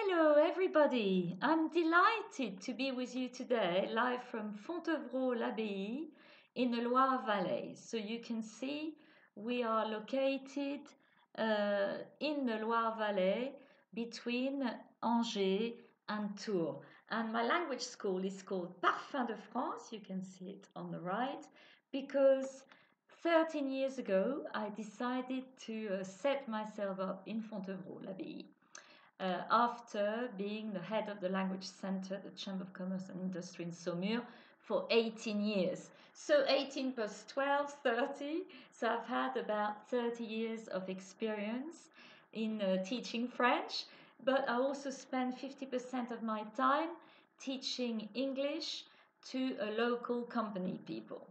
Hello everybody, I'm delighted to be with you today live from Fontevraud-l'Abbaye in the Loire-Valley. So you can see we are located in the Loire-Valley between Angers and Tours. And my language school is called Parfum de France, you can see it on the right, because 13 years ago I decided to set myself up in Fontevraud-l'Abbaye. After being the head of the language center at the Chamber of Commerce and Industry in Saumur for 18 years. So 18 plus 12, 30. So I've had about 30 years of experience in teaching French, but I also spend 50% of my time teaching English to a local company people.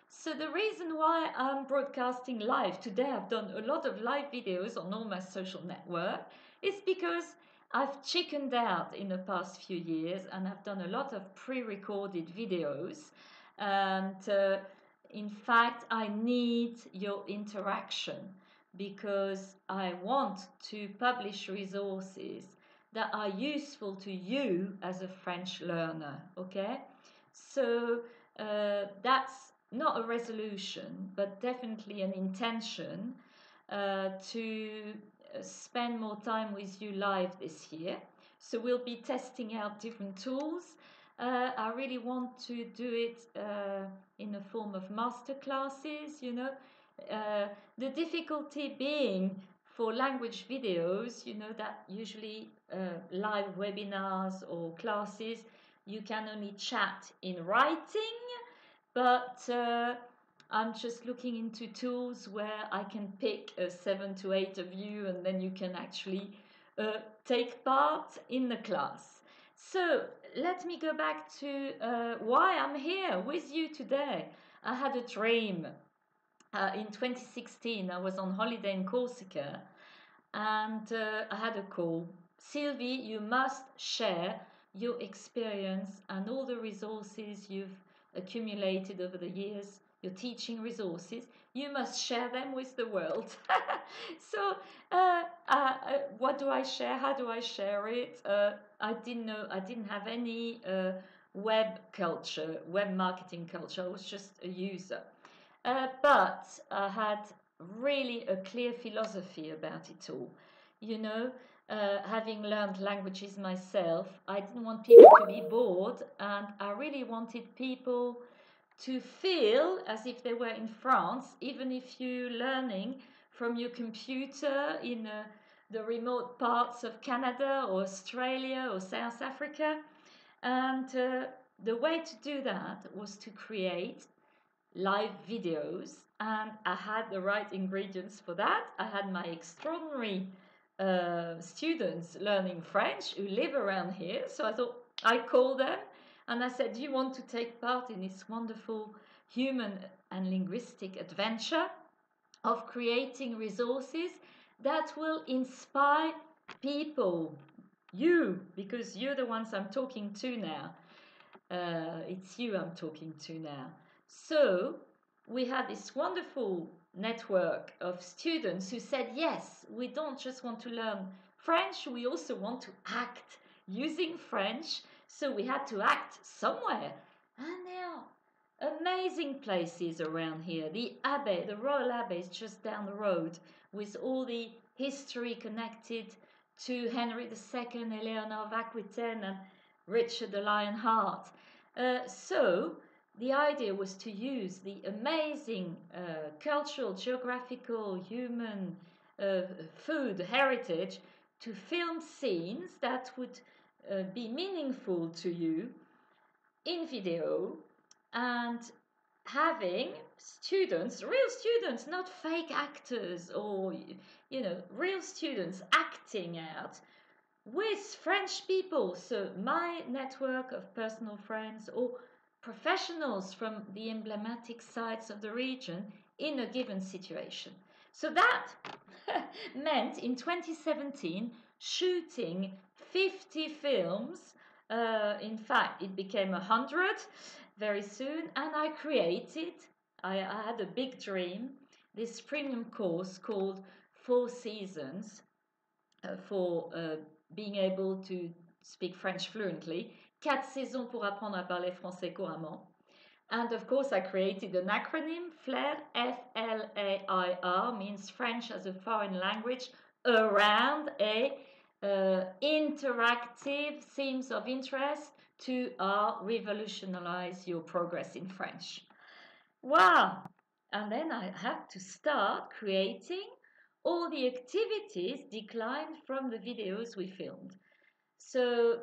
So the reason why I'm broadcasting live today, I've done a lot of live videos on all my social network, is because I've chickened out in the past few years and I've done a lot of pre-recorded videos. And in fact, I need your interaction because I want to publish resources that are useful to you as a French learner, okay? So that's not a resolution, but definitely an intention to spend more time with you live this year. So we'll be testing out different tools. I really want to do it in the form of master classes, you know. The difficulty being for language videos, you know, that usually live webinars or classes, you can only chat in writing, but I'm just looking into tools where I can pick 7 to 8 of you and then you can actually take part in the class. So let me go back to why I'm here with you today. I had a dream. In 2016, I was on holiday in Corsica and I had a call. Sylvie, you must share your experience and all the resources you've accumulated over the years, your teaching resources, you must share them with the world. So what do I share? How do I share it? I didn't have any web culture, web marketing culture. I was just a user. But I had really a clear philosophy about it all. You know, having learned languages myself, I didn't want people to be bored, and I really wanted people to feel as if they were in France, even if you're learning from your computer in the remote parts of Canada or Australia or South Africa. And the way to do that was to create live videos, and I had the right ingredients for that. I had my extraordinary students learning French who live around here, so I thought I called them and I said, do you want to take part in this wonderful human and linguistic adventure of creating resources that will inspire people, you, because you're the ones I'm talking to now. It's you I'm talking to now. So we had this wonderful network of students who said, yes, we don't just want to learn French, we also want to act using French. So we had to act somewhere. And there are amazing places around here. The Abbey, the Royal Abbey is just down the road with all the history connected to Henry II, Eleanor of Aquitaine and Richard the Lionheart. So the idea was to use the amazing cultural, geographical, human food heritage to film scenes that would be meaningful to you in video, and having students, real students, not fake actors or, you know, real students acting out with French people. So my network of personal friends or professionals from the emblematic sites of the region in a given situation. So that meant in 2017 shooting 50 films. In fact, it became 100 very soon, and I had a big dream, this premium course called 4 Seasons for being able to speak French fluently. 4 saisons pour apprendre à parler français couramment. And of course, I created an acronym. FLAIR, F-L-A-I-R, means French as a foreign language around a interactive themes of interest to revolutionize your progress in French. Wow! And then I have to start creating all the activities declined from the videos we filmed. So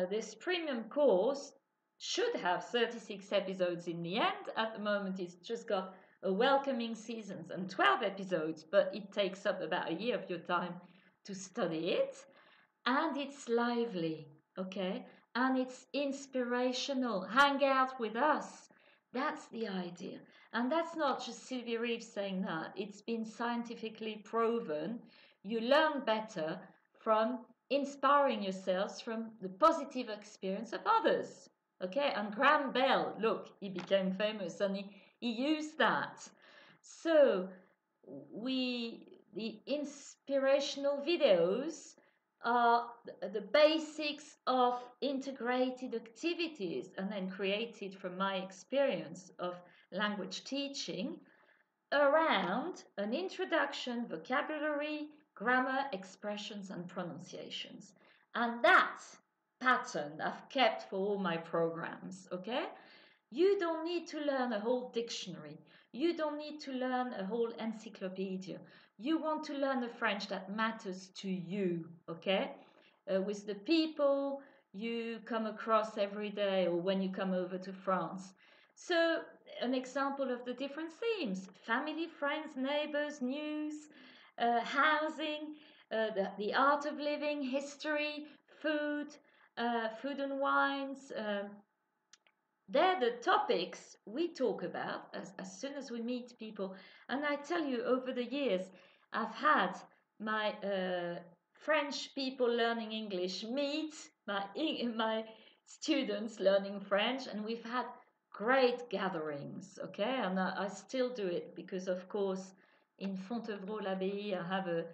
this premium course should have 36 episodes in the end. At the moment, it's just got a welcoming seasons and 12 episodes, but it takes up about a year of your time to study it. And it's lively, okay? And it's inspirational. Hang out with us. That's the idea. And that's not just Sylvie Reeves saying that. It's been scientifically proven. You learn better from inspiring yourselves from the positive experience of others. Okay, and Belle, look, he became famous and he used that. So the inspirational videos are the basics of integrated activities and then created from my experience of language teaching around an introduction, vocabulary, grammar, expressions, and pronunciations. And that pattern I've kept for all my programs, okay? You don't need to learn a whole dictionary. You don't need to learn a whole encyclopedia. You want to learn the French that matters to you, okay? With the people you come across every day or when you come over to France. So, an example of the different themes: family, friends, neighbors, news, housing, the art of living, history, food, food and wines. They're the topics we talk about as soon as we meet people. And I tell you, over the years, I've had my French people learning English meet my students learning French, and we've had great gatherings, okay? And I still do it because, of course, in Fontevraud-l'Abbaye, I have a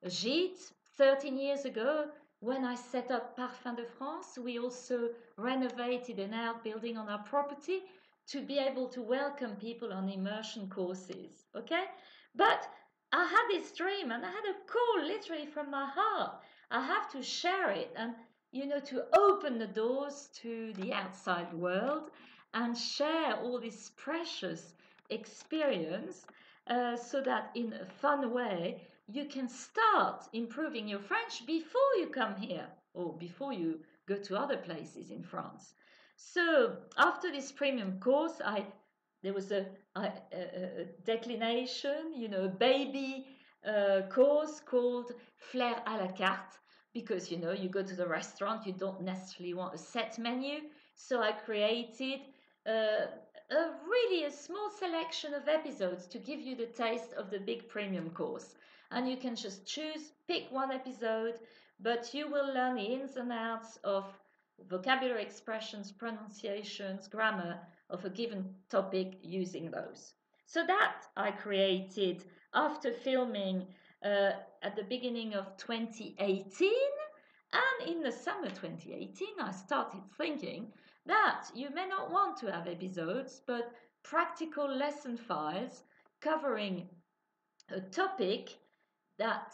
gîte. 13 years ago, when I set up Parfum de France, we also renovated an outbuilding on our property to be able to welcome people on immersion courses, okay? But I had this dream and I had a call literally from my heart. I have to share it and, to open the doors to the outside world and share all this precious experience so that in a fun way you can start improving your French before you come here or before you go to other places in France. So after this premium course, there was a declination, a baby course called Flair à la carte, because you go to the restaurant, you don't necessarily want a set menu. So I created a small selection of episodes to give you the taste of the big premium course. And you can just pick one episode, but you will learn the ins and outs of vocabulary, expressions, pronunciations, grammar of a given topic using those. So that I created after filming at the beginning of 2018. And in the summer 2018, I started thinking that you may not want to have episodes, but practical lesson files covering a topic that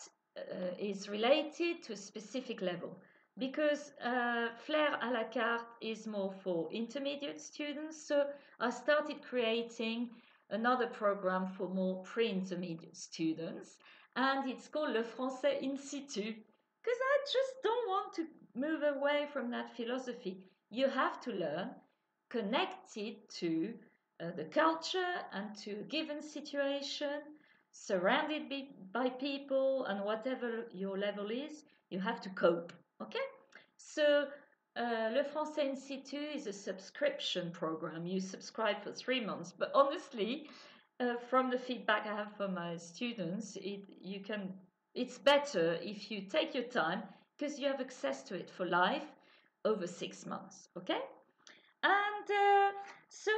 is related to a specific level. Because Flair à la carte is more for intermediate students, so I started creating another program for more pre-intermediate students, and it's called Le Français in situ, because I just don't want to move away from that philosophy. You have to learn connected to the culture and to a given situation, surrounded by people, and whatever your level is, you have to cope, okay? So Le Français in situ is a subscription program. You subscribe for 3 months, but honestly, from the feedback I have from my students, it's better if you take your time because you have access to it for life over 6 months, okay? And so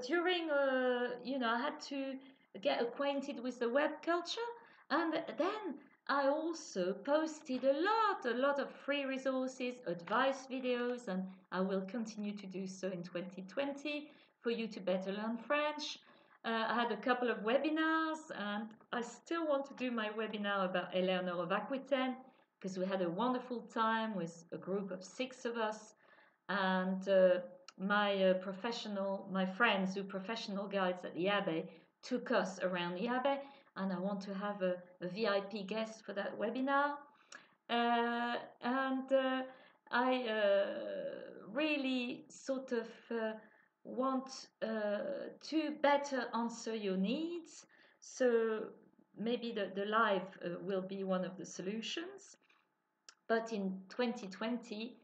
during, I had to get acquainted with the web culture, and then I also posted a lot of free resources, advice videos, and I will continue to do so in 2020 for you to better learn French. I had a couple of webinars, and I still want to do my webinar about Eleanor of Aquitaine because we had a wonderful time with a group of 6 of us, and my friends who professional guides at the Abbey took us around the Abbey, and I want to have a VIP guest for that webinar. And I really sort of want to better answer your needs. So maybe the live will be one of the solutions. But in 2020,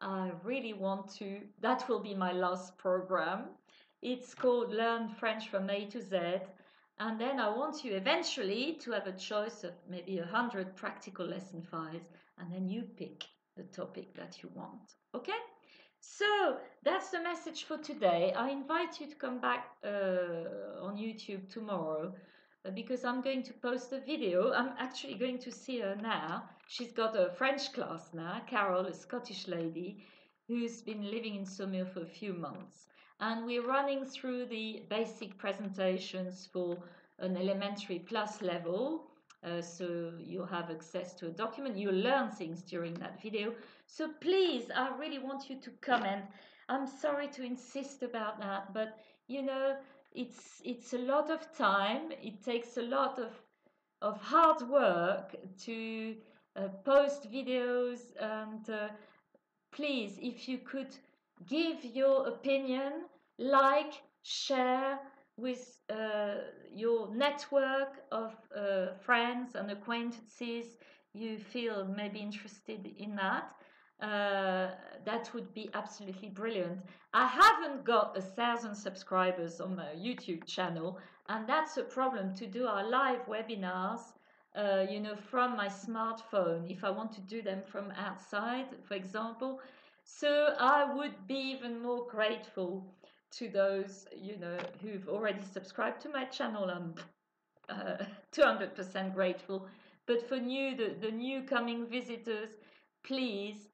I really want to, that will be my last program. It's called Learn French from A to Z. And then I want you eventually to have a choice of maybe 100 practical lesson files, and then you pick the topic that you want. Okay? So that's the message for today. I invite you to come back on YouTube tomorrow because I'm going to post a video. I'm actually going to see her now. She's got a French class now, Carol, a Scottish lady who's been living in Saumur for a few months. And we're running through the basic presentations for an elementary plus level. So you'll have access to a document. You'll learn things during that video. So please, I really want you to comment. I'm sorry to insist about that, but you know, it's a lot of time. It takes a lot of hard work to post videos, and please, if you could give your opinion, like, share with your network of friends and acquaintances you feel maybe interested in that. That would be absolutely brilliant. I haven't got 1,000 subscribers on my YouTube channel, and that's a problem to do our live webinars, from my smartphone if I want to do them from outside, for example. So I would be even more grateful to those, who've already subscribed to my channel. I'm 200% grateful. But for the new coming visitors, please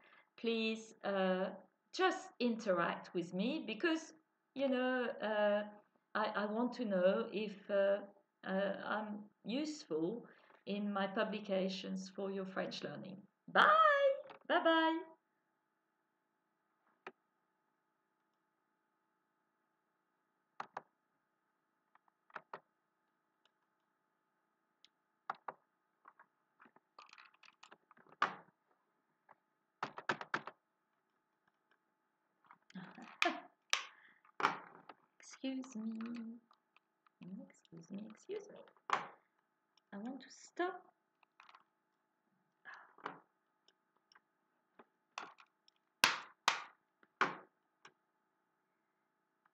just interact with me because, I want to know if I'm useful in my publications for your French learning. Bye! Bye-bye! Excuse me. I want to stop.